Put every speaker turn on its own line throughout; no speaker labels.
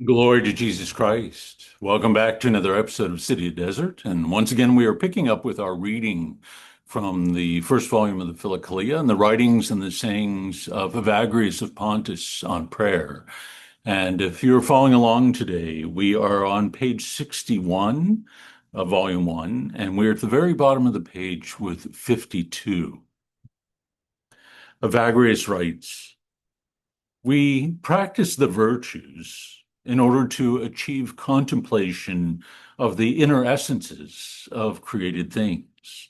Glory to Jesus Christ. Welcome back to another episode of City of Desert. And once again, we are picking up with our reading from the first volume of the Philokalia and the writings and the sayings of Evagrius of Pontus on prayer. And if you're following along today, we are on page 61 of volume 1, and we're at the very bottom of the page with 52. Evagrius writes, "We practice the virtues in order to achieve contemplation of the inner essences of created things.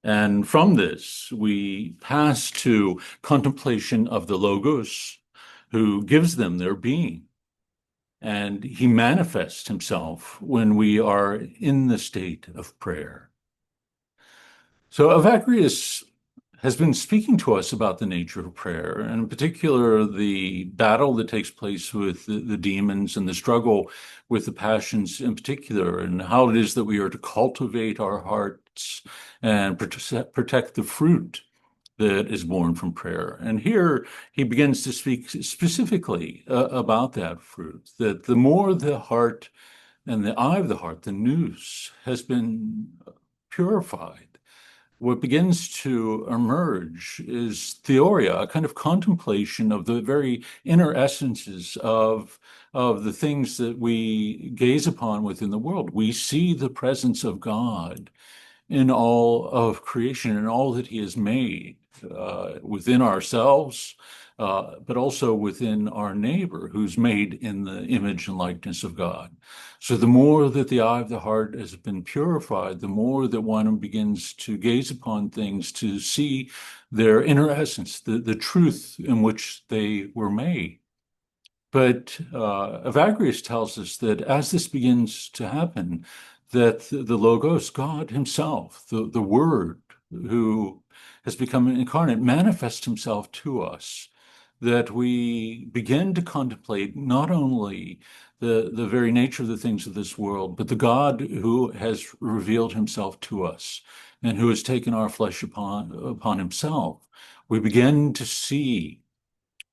And from this, we pass to contemplation of the logos, who gives them their being. And he manifests himself when we are in the state of prayer." So Evagrius has been speaking to us about the nature of prayer, and in particular, the battle that takes place with the demons and the struggle with the passions in particular, and how it is that we are to cultivate our hearts and protect the fruit that is born from prayer. And here he begins to speak specifically about that fruit, that the more the heart and the eye of the heart, the nous, has been purified, what begins to emerge is theoria, a kind of contemplation of the very inner essences of the things that we gaze upon within the world. We see the presence of God in all of creation, in all that he has made, within ourselves, but also within our neighbor, who's made in the image and likeness of God. So the more that the eye of the heart has been purified, the more that one begins to gaze upon things, to see their inner essence, the truth in which they were made. But Evagrius tells us that as this begins to happen, that the Logos, God himself, the Word who has become incarnate, manifests himself to us, that we begin to contemplate not only the very nature of the things of this world, but the God who has revealed himself to us and who has taken our flesh upon himself. We begin to see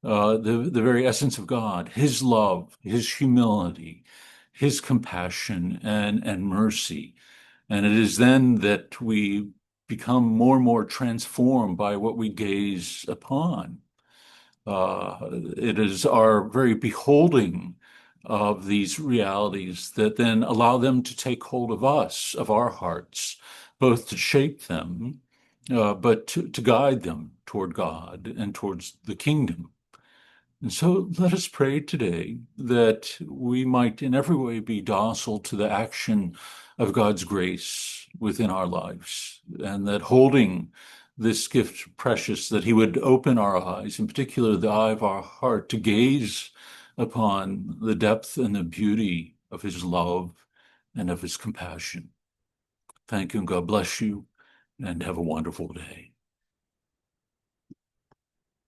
the very essence of God, his love, his humility, his compassion and mercy. And it is then that we become more and more transformed by what we gaze upon. It is our very beholding of these realities that then allow them to take hold of us, of our hearts, both to shape them, but to guide them toward God and towards the kingdom. And so let us pray today that we might in every way be docile to the action of God's grace within our lives, and that holding this gift precious, that he would open our eyes, in particular the eye of our heart, to gaze upon the depth and the beauty of his love and of his compassion. Thank you, and God bless you, and have a wonderful day.